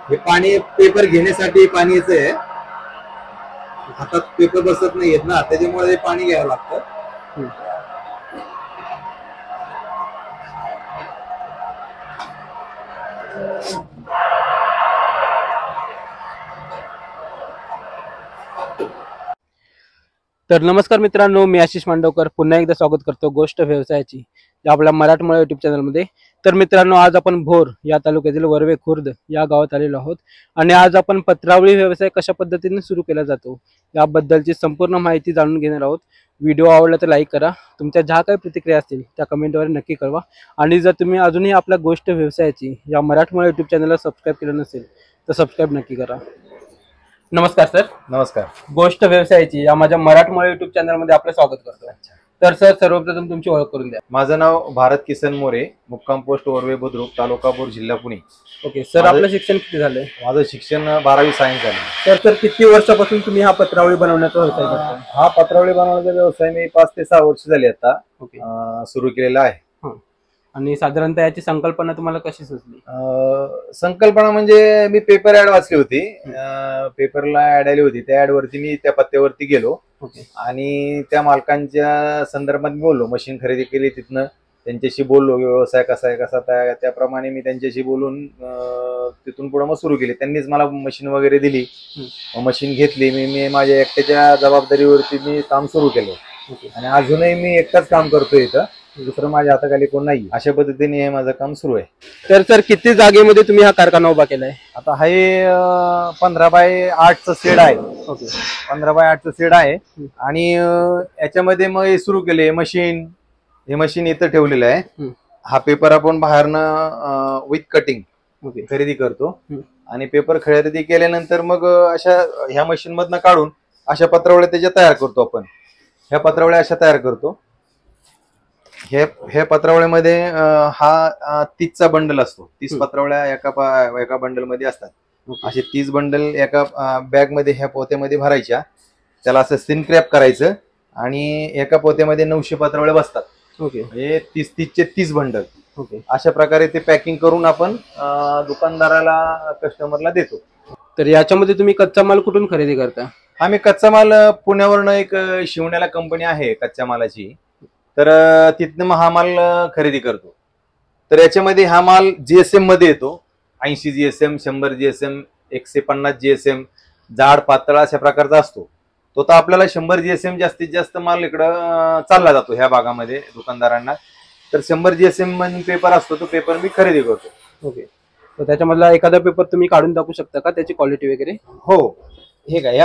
हे पाणी पेपर घेण्यासाठी पाणी येते, हातात पेपर बसत नाहीयेत ना, त्याच्यामुळे पाणी घ्यावं लागतं. तर नमस्कार मित्रांनो, मी आशिष मांडवकर पुन्हा एकदा स्वागत करतो गोष्ट व्यवसायाची आपल्या मराठमोळा युट्यूब चॅनलमध्ये. तर मित्रांनो, आज आपण भोर या तालुक्यातील वरवे खुर्द या गावात आलेलो आहोत आणि आज आपण पत्रावळी व्यवसाय कशा पद्धतीने सुरू केला जातो याबद्दलची संपूर्ण माहिती जाणून घेणार आहोत. व्हिडिओ आवडला तर लाईक करा, तुमच्या ज्या काही प्रतिक्रिया असतील त्या कमेंटवर नक्की कळवा आणि जर तुम्ही अजूनही आपल्या गोष्ट व्यवसायाची या मराठमोळा युट्यूब चॅनलला सबस्क्राईब केलं नसेल तर सबस्क्राईब नक्की करा. नमस्कार सर. नमस्कार. गोष्ट व्यवसायाची या माझ्या मराठमोळा युट्यूब चॅनल मध्ये आपलं स्वागत करतो. तर सर, सर्वप्रथम तुमची ओळख करून द्या. माझं नाव भारत किसन मोरे, मुक्काम पोस्ट वरवे बुद्रुक, तालुका बोर, जिल्हा पुणे. ओके सर, आपलं शिक्षण किती झालंय? माझं शिक्षण 12वी सायन्स झालं. सर किती वर्षापासून तुम्ही हा पत्रावळी बनवण्याचा व्यवसाय करता? हा पत्रावळी बनवण्याचा व्यवसाय मी 5 ते 6 वर्ष झाली आता सुरू केलेला आहे. आणि साधारणतः याची संकल्पना तुम्हाला कशी सुचली? संकल्पना म्हणजे मी पेपर ऍड वाचली होती, पेपरला ऍड आली होती, त्या ऍड वरती मी त्या पत्त्यावरती गेलो आणि त्या मालकांच्या संदर्भात बोललो, मशीन खरेदी केली तिथनं त्यांच्याशी बोललो, व्यवसाय कसा आहे कसा, त्याप्रमाणे मी त्यांच्याशी बोलून तिथून पुढे मग सुरू केली. त्यांनीच मला मशीन वगैरे दिली, मशीन घेतली, मी माझ्या एकट्याच्या जबाबदारीवरती मी काम सुरू केलं आणि अजूनही मी एकटाच काम करतोय इथं, दुसरं माझ्या हाताखाली कोण नाही. अशा पद्धतीने हे माझं काम सुरू आहे. तर सर, किती जागेमध्ये तुम्ही हा कारखाना उभा केलाय? आता हे 15x8चं शेड आहे. 15x8चं शेड आहे आणि याच्यामध्ये मग हे सुरू केले मशीन. हे मशीन इथं ठेवलेलं आहे. हा पेपर आपण बाहेरनं विथ कटिंग खरेदी करतो आणि पेपर खरेदी केल्यानंतर मग अशा ह्या मशीन मधनं काढून अशा पत्रावळ्या त्याच्या तयार करतो आपण. ह्या पत्रावळ्या अशा तयार करतो. हे पत्रावळ्यामध्ये हा 30चा बंडल असतो. 30 पत्रावळ्या एका बंडल मध्ये असतात. असे 30 बंडल एका बॅग मध्ये ह्या पोत्यामध्ये भरायच्या, त्याला असं सिन क्रॅप करायचं आणि एका पोत्यामध्ये 900 पत्रावळ्या बसतात. हे 30चे 30 बंडल. अशा प्रकारे ते पॅकिंग करून आपण दुकानदाराला, कस्टमरला देतो. तर याच्यामध्ये तुम्ही कच्चा माल कुठून खरेदी करता? आम्ही कच्चा माल पुण्यावरनं एक शिवण्याला कंपनी आहे कच्च्या मालाची, तर तिथनं मग हा माल खरेदी करतो. तर याच्यामध्ये हा माल जीएसएम मध्ये येतो. 80 GSM, 100 GSM, 150 GSM, जाड पातळ अशा प्रकारचा असतो. तो तर आपल्याला 100 GSM जास्तीत जास्त माल इकडं चालला जातो ह्या भागामध्ये दुकानदारांना. तर 100 GSM म्हणून पेपर असतो, तो पेपर मी खरेदी करतो. तर त्याच्यामधला एखादा पेपर तुम्ही काढून टाकू शकता का, त्याची क्वालिटी वगैरे? हो, हे काय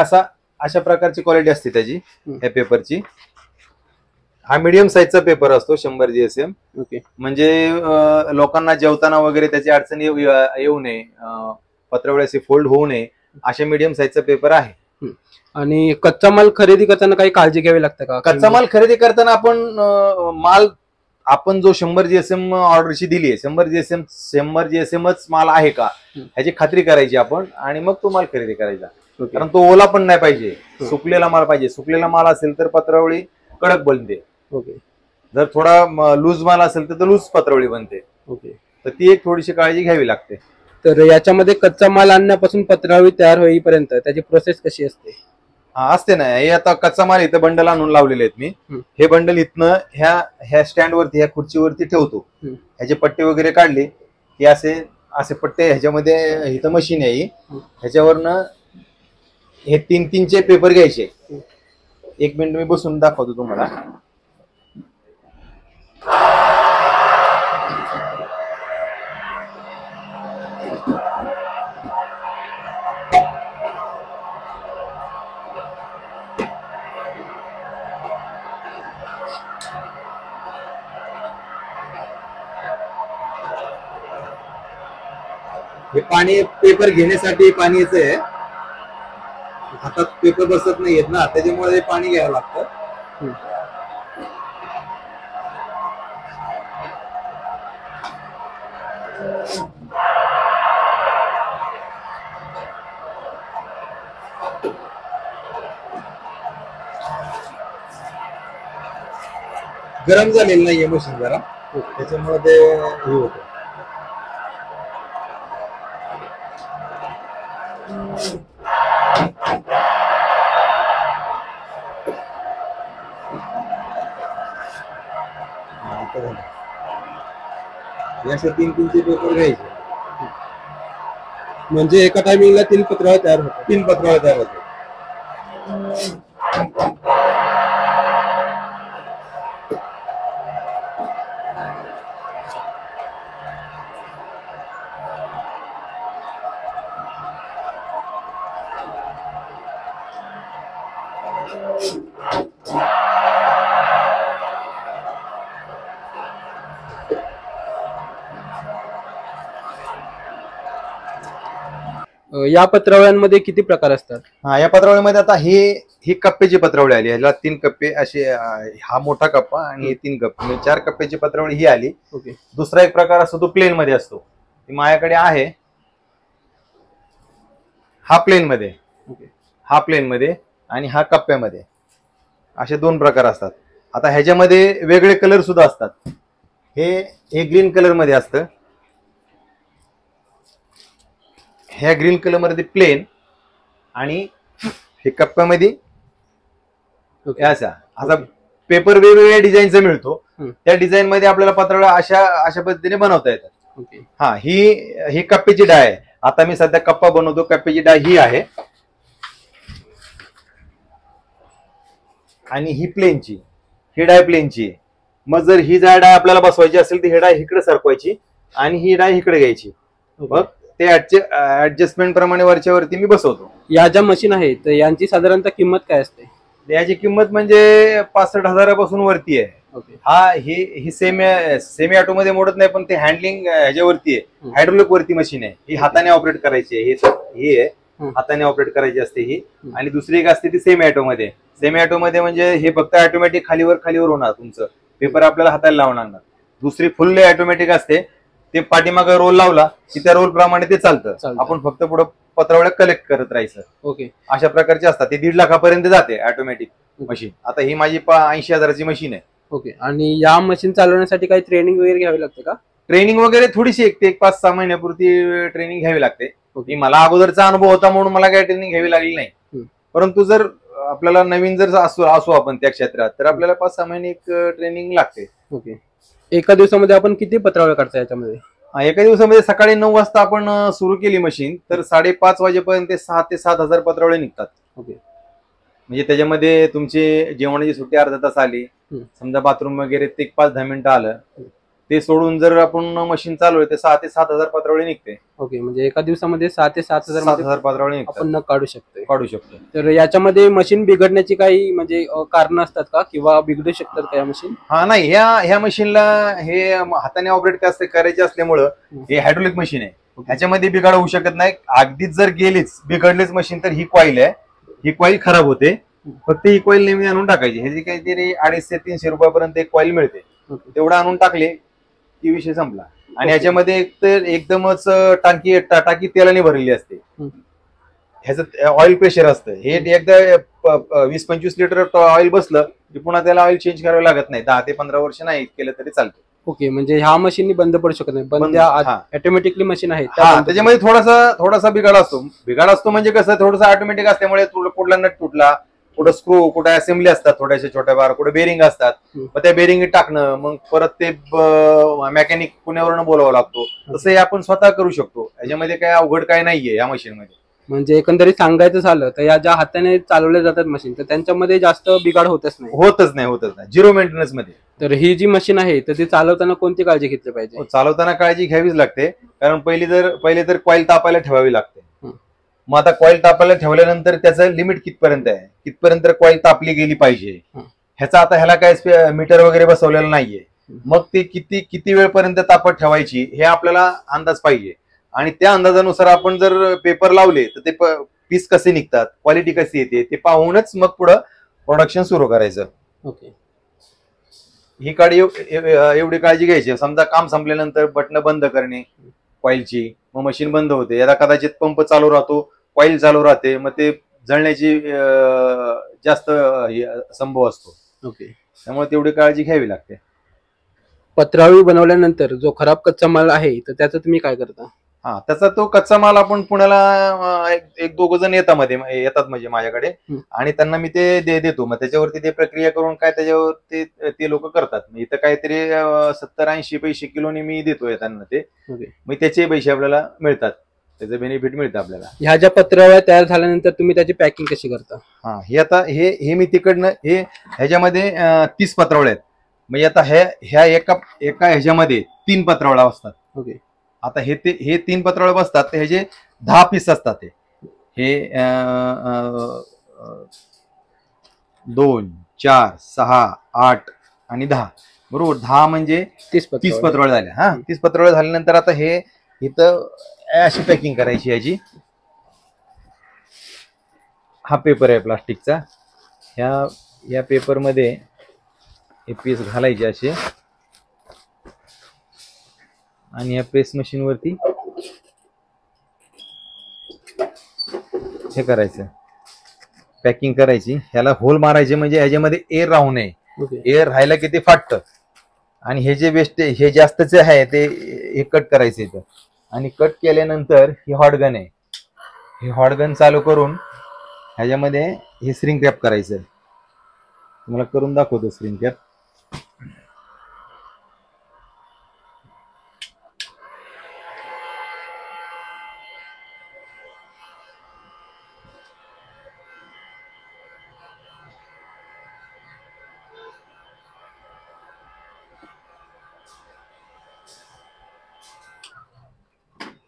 अशा प्रकारची क्वालिटी असते त्याची ह्या पेपरची. हा मीडियम साईजचा पेपर असतो 100 GSM. म्हणजे लोकांना जेवताना वगैरे त्याची अडचण येऊ नये, पत्रावळ्याचे फोल्ड होऊ नये, अशा मीडियम साईजचा पेपर आहे. आणि कच्चा माल खरेदी करताना काही काळजी घ्यावी लागते का? कच्चा माल खरेदी करताना आपण जो 100 GSM ऑर्डरची दिली आहे, 100 GSMच माल आहे का ह्याची खात्री करायची आपण आणि मग तो माल खरेदी करायचा. कारण तो ओला पण नाही पाहिजे, सुकलेला माल पाहिजे. सुकलेला माल असेल तर पत्रावळी कडक बनते. जर थोडा लूज माल असेल तर लूज पत्रावळी बनते. तर ती एक थोडीशी काळजी घ्यावी लागते. तर याच्यामध्ये कच्चा माल आणण्यापासून पत्रावळी तयार होईपर्यंत त्याची प्रोसेस कशी असते? असते ना, हे आता कच्चा माल इथं बंडल आणून लावलेले आहेत मी. हे बंडल इथनं ह्या स्टँड वरती, ह्या खुर्चीवरती ठेवतो. ह्याचे पट्टे वगैरे काढले की असे पट्टे ह्याच्यामध्ये, इथं मशीन आहे, ह्याच्यावरनं हे 3-3चे पेपर घ्यायचे. 1 मिनिट मी बसून दाखवतो तुम्हाला. हे पाणी पेपर घेण्यासाठी पाणी येते, हातात पेपर बसत नाहीयेत ना, त्याच्यामुळे पाणी घ्यावं लागतं. गरम झालेलं नाहीये मशीन जरा, त्याच्यामुळे ते हे होतं. असे 3-3चे पेपर घ्यायचे, म्हणजे एका टायमिंगला 3 पत्रावळ्या तयार होतात. 3 पत्रावळ्या तयार होतात. या पत्रावळ्यांमध्ये किती प्रकार असतात? हा, या पत्रावळीमध्ये आता ही कप्प्याची पत्रावळी आली, ह्याला 3 कप्पे असे, हा मोठा कप्पा आणि हे 3 कप्पे म्हणजे 4 कप्प्याची पत्रावळी ही आली. ओके. दुसरा एक प्रकार असतो तो प्लेन मध्ये असतो, ती माझ्याकडे आहे. हा प्लेन मध्ये, हा प्लेन मध्ये आणि हा कप्प्यामध्ये, असे 2 प्रकार असतात. आता ह्याच्यामध्ये वेगळे कलर सुद्धा असतात. हे ग्रीन कलर मध्ये असतं, ह्या ग्रीन कलर मध्ये प्लेन आणि हे कप्प्यामध्ये असा पेपर वेगवेगळ्या डिझाईनचा मिळतो. त्या डिझाईन मध्ये आपल्याला पत्रावळ्या अशा पद्धतीने बनवता येतात. हा, ही कप्प्याची डाय आहे. आता मी सध्या कप्पा बनवतो, कप्प्याची डाय ही आहे आणि ही प्लेनची, ही डाय प्लेनची. मग जर ही डाय आपल्याला बसवायची असेल तर ही डाय इकडे सरकवायची आणि ही डाय इकडे घ्यायची. मग ते ऍडजस्टमेंट प्रमाणे वरच्या वरती मी बसवतो. या ज्या मशीन आहेत तर यांची साधारणतः किंमत काय असते? याची किंमत म्हणजे 65,000पासून वरती आहे. हा, ही सेमी ऑटो मध्ये मोडत नाही, पण ते हँडलिंग ह्याच्यावरती आहे, हायड्रोलिक वरती मशीन आहे. ही हाताने ऑपरेट करायची आहे, ही आहे हाताने ऑपरेट करायची असते ही. आणि दुसरी एक असते ती सेमी ऑटो मध्ये. सेमी ऑटो मध्ये म्हणजे हे फक्त ऑटोमॅटिक खालीवर होणार, तुमचं पेपर आपल्याला हाताला लावणार नाही. दुसरी फुल्ली ऑटोमॅटिक असते, ते पाठीमागे रोल लावला की त्या रोल प्रमाणे ते चालतं. आपण फक्त पुढे पत्रावळ्या कलेक्ट करत राहायचं. ओके. अशा प्रकारचे असतात. ते 1.5 लाखापर्यंत जाते ऑटोमॅटिक मशीन. आता ही माझी 80,000ची मशीन आहे. ओके. आणि या मशीन चालवण्यासाठी काही ट्रेनिंग वगैरे घ्यावी लागते का? ट्रेनिंग वगैरे थोडीशी एक 5-6 महिन्यापुरती ट्रेनिंग घ्यावी लागते. मला अगोदरचा अनुभव होता म्हणून मला काही ट्रेनिंग घ्यावी लागली नाही. परंतु जर आपल्याला नवीन जर असू आपण त्या क्षेत्रात, तर आपल्याला 5-6 महिने एक ट्रेनिंग लागते. ओके. एका दिवसामध्ये आपण किती पत्रावळ्या काढता याच्यामध्ये? एका दिवसामध्ये सकाळी 9 वाजता आपण सुरू केली मशीन तर 5:30 वाजेपर्यंत 6 ते 7,000 पत्रावळे निघतात. ओके. म्हणजे त्याच्यामध्ये तुमची जेवणाची सुट्टी अर्धा तास आली, समजा बाथरूम वगैरे ते 5-10 मिनिटं आलं, ते सोडून जर आपण मशीन चालवली तर 6 ते 7,000 पत्रावळी निघते. ओके. म्हणजे एका दिवसामध्ये 6 ते 7,000 पत्रावळी आपण काढू शकतो. तर याच्यामध्ये मशीन बिघडण्याची काही म्हणजे कारण असतात का, किंवा बिघडू शकतात का या मशीन? हा, नाही, ह्या मशीनला हे हाताने ऑपरेट करायचे असल्यामुळं हे हायड्रोलिक मशीन आहे. ह्याच्यामध्ये बिघाड होऊ शकत नाही. अगदीच जर बिघडलीच मशीन तर ही कॉईल आहे, ही कॉईल खराब होते. फक्त ही कॉईल नेहमी आणून टाकायची. ह्याची काहीतरी 250 ते 300 रुपयापर्यंत एक कॉईल मिळते. तेवढं आणून टाकले की विषय संपला. आणि ह्याच्यामध्ये एकदमच टाकी तेलाने भरलेली असते. ह्याचं ऑइल प्रेशर असतं. हे एकदा 20-25 लिटर ऑइल बसलं की पुन्हा त्याला ऑइल चेंज करावं लागत नाही. 10 ते 15 वर्ष नाही केलं तरी चालतं. ओके. म्हणजे ह्या मशीन बंद पडू शकत नाही, पण ऑटोमॅटिकली मशीन आहे त्याच्यामध्ये थोडासा बिघाड असतो. म्हणजे कसं, थोडासा ऑटोमॅटिक असल्यामुळे कुठला नट तुटला, कुठं स्क्रू, कुठे असेंब्ली असतात थोड्याशा छोट्या बार, कुठे बेरिंग असतात, मग त्या बेरिंग टाकणं, मग परत ते मेकॅनिक पुण्यावरून बोलावं लागतो. तसं हे आपण स्वतः करू शकतो. याच्यामध्ये काय अवघड काय नाहीये या मशीन मध्ये. म्हणजे एकंदरीत सांगायचं झालं तर या ज्या हाताने चालवल्या जातात मशीन, तर त्यांच्यामध्ये जास्त बिघाड होतच नाही. झिरो मेंटेनन्स मध्ये. तर ही जी मशीन आहे तर ती चालवताना कोणती काळजी घेतली पाहिजे? चालवताना काळजी घ्यावीच लागते, कारण पहिले तर कॉईल तापायला ठेवावी लागते. मग आता कॉईल तापायला ठेवल्यानंतर त्याचं लिमिट कितपर्यंत आहे, कितपर्यंत कॉईल तापली गेली पाहिजे, ह्याला काय मीटर वगैरे बसवलेलं नाहीये. मग ते किती वेळपर्यंत तापत ठेवायची हे आपल्याला अंदाज पाहिजे. आणि त्या अंदाजानुसार आपण जर पेपर लावले तर ते पीस कसे निघतात, क्वालिटी कशी येते ते पाहूनच मग पुढं प्रोडक्शन सुरू करायचं. ओके. ही एवढी काळजी घ्यायची. समजा काम संपल्यानंतर बटन बंद करणे कॉईलची, मग मशीन बंद होते. याला कदाचित पंप चालू राहतो, कॉईल चालू राहते, मग ते जळण्याची जास्त संभव असतो. ओके. त्यामुळे तेवढी काळजी घ्यावी लागते. पत्रावळी बनवल्यानंतर जो खराब कच्चा माल आहे तर त्याचं तुम्ही काय करता? हा, त्याचा तो कच्चा माल आपण पुण्याला एक दोघ जण येतात म्हणजे माझ्याकडे, आणि त्यांना मी ते देतो. मग त्याच्यावरती ते प्रक्रिया करून काय त्याच्यावरती ते लोक करतात. इथं काहीतरी 70-80 पैसे किलोने मी देतोय त्यांना ते. मग त्याचे पैसे आपल्याला मिळतात, त्याचं बेनिफिट मिळतं आपल्याला. ह्या ज्या पत्रावळ्या तयार झाल्यानंतर तुम्ही त्याची पॅकिंग कशी करता? हा, हे आता हे मी तिकडनं ह्याच्यामध्ये 30 पत्रावळ्या आहेत. म्हणजे आता ह्या एका ह्याच्यामध्ये 3 पत्रावळ्या असतात. ओके. आता हे 3 पत्रावळ्या बसतात, तर ह्याचे 10 पीस असतात. हे 2, 4, 6, 8 आणि 10, बरोबर. 10 म्हणजे 30 पत्रावळ्या झाल्या. हा, 30 पत्रावळ्या झाल्यानंतर आता हे इथं अशी पॅकिंग करायची याची. हा पेपर आहे प्लास्टिकचा. या पेपरमध्ये हे पीस घालायचे असे, आणि या प्रेस मशीन वरती हे करायचं, पॅकिंग करायची. ह्याला होल मारायचे म्हणजे ह्याच्यामध्ये एअर राहू नये. एअर राहायला की ते फाटतं. आणि हे जे वेस्ट हे जास्तचे आहे ते हे कट करायचं इथं. आणि कट केल्यानंतर ही हॉटगन आहे, हे हॉटगन चालू करून ह्याच्यामध्ये हे स्ट्रिंग रॅप करायचं. तुम्हाला करून दाखवतो स्ट्रिंग रॅप.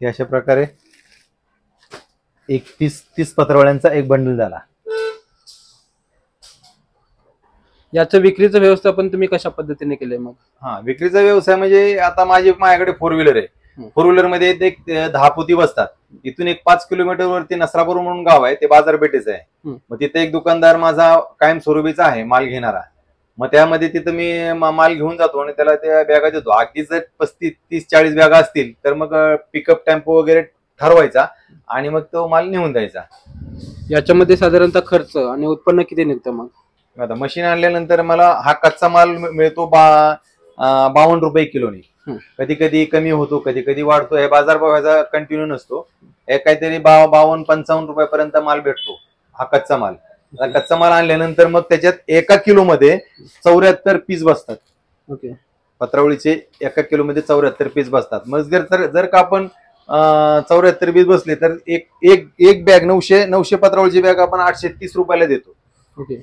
हे अशा प्रकारे एक 30 पत्रावळ्यांचा एक बंडल झाला. याचं विक्रीचं व्यवस्थापन तुम्ही कशा पद्धतीने केलंय मग? हा, विक्रीचा व्यवसाय म्हणजे आता माझ्याकडे 4 व्हीलर आहे. 4 व्हीलर मध्ये एक 10 पोती बसतात. इथून एक 5 किलोमीटर वरती नसरापूर म्हणून गाव आहे, ते बाजारपेठेचं आहे. मग तिथे एक दुकानदार माझा कायमस्वरूपीचा आहे माल घेणारा. मग त्यामध्ये तिथं मी माल घेऊन जातो आणि त्याला त्या बॅगा देतो. अगदी जर 35-40 बॅगा असतील तर मग पिकअप टेम्पो वगैरे ठरवायचा आणि मग तो माल नेऊन द्यायचा. याच्यामध्ये साधारणतः खर्च आणि उत्पन्न किती निघतं मग? आता मशीन आणल्यानंतर मला हा कच्चा माल मिळतो 52 रुपये किलोनी. कधी कधी कमी होतो, कधी कधी वाढतो. हे बाजारभावाचा कंटिन्यू नसतो. काहीतरी 52-55 रुपयापर्यंत माल भेटतो हा कच्चा माल. कच्चा माल आणल्यानंतर मग त्याच्यात 1 किलो मध्ये 74 पीस बसतात. ओके. पत्रावळीचे 1 किलो मध्ये 74 पीस बसतात. मग जर का आपण 74 पीस बसले तर एक बॅग 900 पत्रावळीची बॅग आपण 830 रुपयाला देतो. ओके.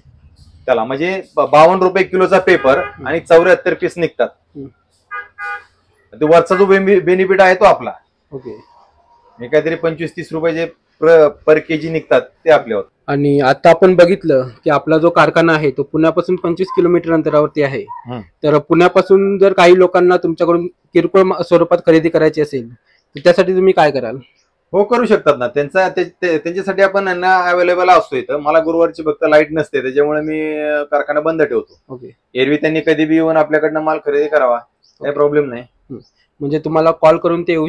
त्याला म्हणजे 52 रुपये किलोचा पेपर आणि 74 पीस निघतात. वरचा जो बेनिफिट आहे तो आपला. ओके. काहीतरी 25-30 रुपये पर केजी निघतात ते आपल्यावर. आणि आता आपण बघितलं की आपला जो कारखाना आहे तो पुण्यापासून 25 किलोमीटर अंतरावरती आहे. तर पुण्यापासून जर काही लोकांना तुमच्याकडून किरकोळ स्वरूपात खरेदी करायची असेल तर त्यासाठी तुम्ही काय कराल? हो, करू शकतात ना. त्यांच्यासाठी आपण अवेलेबल असतो इथं. मला गुरुवारची फक्त लाईट नसते, त्याच्यामुळे मी कारखाना बंद ठेवतो. ओके. एरवी त्यांनी कधी बी येऊन आपल्याकडनं माल खरेदी करावा, काही प्रॉब्लेम नाही. म्हणजे तुम्हाला कॉल करून ते येऊ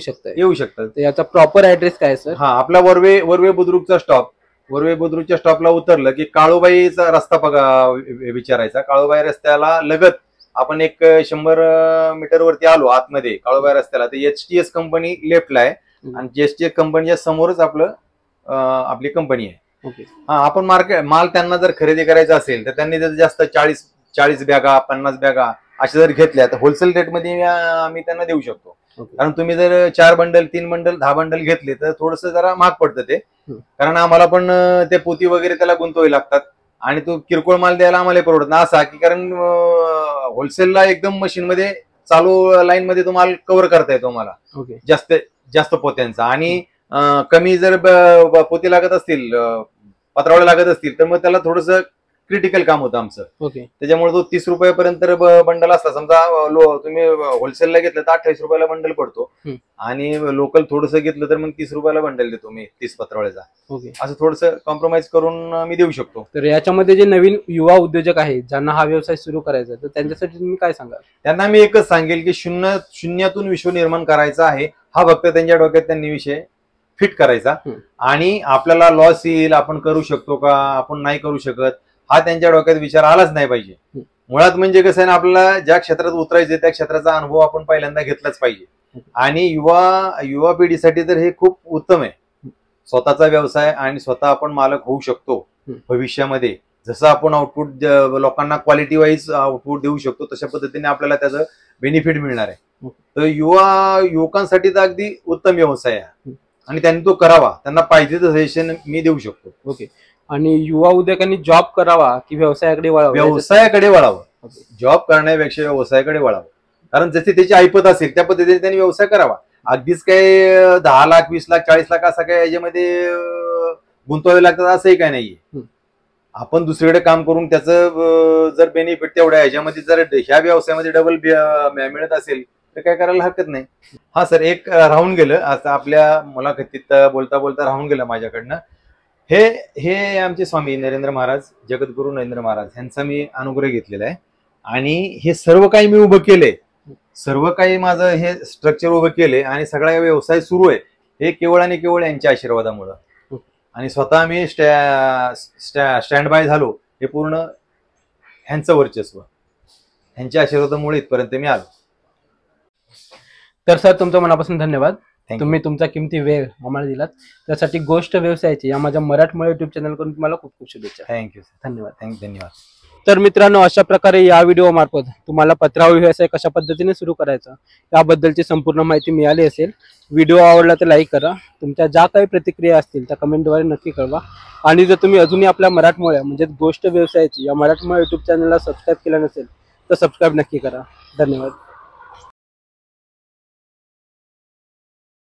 शकतात. याचा प्रॉपर ऍड्रेस काय सर? हा, आपला वरवे बुद्रुकचा स्टॉप. वरवे बुद्रुकच्या स्टॉपला उतरलं की काळूबाईचा रस्ता बघा विचारायचा. काळूबाई रस्त्याला लगत आपण एक 100 मीटर वरती आलो आतमध्ये काळूबाई रस्त्याला, तर HTS कंपनी लेफ्टला आहे आणि HTS कंपनीच्या समोरच आपली कंपनी आहे. ओके. हा, आपण माल त्यांना जर खरेदी करायचा असेल तर त्यांनी जर जास्त 40 बॅगा 50 बॅगा अशा जर घेतल्या तर होलसेल रेटमध्ये आम्ही त्यांना देऊ शकतो. कारण तुम्ही जर 4 बंडल 3 बंडल 10 बंडल घेतले तर थोडस जरा महाग पडतं ते. कारण आम्हाला पण ते पोती वगैरे त्याला गुंतवावे लागतात आणि तो किरकोळ माल द्यायला आम्हाला परवडत नाही असा की, कारण होलसेलला एकदम मशीन मध्ये चालू लाईन मध्ये तो माल कव्हर करता येतो मला जास्त पोत्यांचा. आणि कमी जर पोती लागत असतील, पत्रावळ्या लागत असतील तर मग त्याला थोडस क्रिटिकल काम होतं आमचं. ओके. त्याच्यामुळे तो 30 रुपयापर्यंत बंडल असला. समजा तुम्ही होलसेलला घेतलं तर 28 रुपयाला बंडल पडतो आणि लोकल थोडंसं घेतलं तर मग 30 रुपयाला बंडल देतो मी 30 पत्रावळ्याचा. ओके. असं थोडंसं कॉम्प्रोमाइज करून मी देऊ शकतो. तर याच्यामध्ये जे नवीन युवा उद्योजक आहेत ज्यांना हा व्यवसाय सुरू करायचा तर त्यांच्यासाठी तुम्ही काय सांगाल? त्यांना मी एकच सांगेल की शून्यातून विश्व निर्माण करायचा आहे. हा फक्त त्यांच्या डोक्यात त्यांनी विषय फिट करायचा आणि आपल्याला लॉस येईल, आपण करू शकतो का, आपण नाही करू शकत, हा त्यांच्या डोक्यात विचार आलाच नाही पाहिजे. मुळात म्हणजे कसं आहे ना, आपल्याला ज्या क्षेत्रात उतरायचे त्या क्षेत्राचा अनुभव आपण पहिल्यांदा घेतलाच पाहिजे. आणि युवा पिढीसाठी तर हे खूप उत्तम आहे. स्वतःचा व्यवसाय आणि स्वतः आपण मालक होऊ शकतो भविष्यामध्ये. जसं आपण आउटपुट लोकांना क्वालिटी वाईज आउटपुट देऊ शकतो तशा पद्धतीने आपल्याला त्याचं बेनिफिट मिळणार आहे. तर युवकांसाठी तर अगदी उत्तम व्यवसाय आहे आणि त्यांनी तो करावा. त्यांना पाहिजे तर सजेशन मी देऊ शकतो. ओके. आणि युवा उद्योगांनी जॉब करावा की व्यवसायाकडे वळावं? व्यवसायाकडे वळावं. जॉब करण्यापेक्षा व्यवसायाकडे वळावं. कारण जसे त्याची ऐपत असेल त्या पद्धतीने त्यांनी व्यवसाय करावा. अगदीच काही 10 लाख 20 लाख 40 लाख असं काय याच्यामध्ये गुंतवावे लागतात असंही काय नाहीये. आपण दुसरीकडे काम करून त्याचं जर बेनिफिट तेवढ्या ह्याच्यामध्ये जर ह्या व्यवसायामध्ये डबल मिळत असेल तर काय करायला हरकत नाही. हा सर, एक राहून गेलं आता आपल्या मुलाखतीत बोलता बोलता राहून गेलं माझ्याकडनं. हे आमचे स्वामी नरेंद्र महाराज, जगद्गुरु नरेंद्र महाराज यांचा मी अनुग्रह घेतलेला आहे. आणि हे सर्व काही मी उभं केलंय, सर्व काही माझं हे स्ट्रक्चर उभं केलंय आणि सगळा व्यवसाय सुरू आहे हे केवळ आणि केवळ यांच्या आशीर्वादामुळं. आणि स्वतः मी स्टँड बाय झालो हे पूर्ण ह्यांचं वर्चस्व, ह्यांच्या आशीर्वादामुळे इथपर्यंत मी आलो. तर सर, तुमचं मनापासून धन्यवाद. तुम्ही तुमचा किमती वेळ आम्हाला दिलात त्यासाठी गोष्ट व्यवसायाची या माझ्या मराठमोळ्या युट्यूब चॅनल कडून तुम्हाला खूप खूप शुभेच्छा. थँक्यू. धन्यवाद. धन्यवाद. तर मित्रांनो, अशा प्रकारे या व्हिडिओ मार्फत तुम्हाला पत्रावळी व्यवसाय कशा पद्धतीने सुरू करायचा याबद्दलची संपूर्ण माहिती मिळाली असेल. व्हिडिओ आवडला तर लाईक करा. तुमच्या ज्या काही प्रतिक्रिया असतील त्या कमेंटद्वारे नक्की कळवा. आणि जर तुम्ही अजूनही आपल्या मराठमोळ्या म्हणजे गोष्ट व्यवसायाची या मराठमोळ्या युट्यूब चॅनलला सबस्क्राईब केलं नसेल तर सबस्क्राईब नक्की करा. धन्यवाद.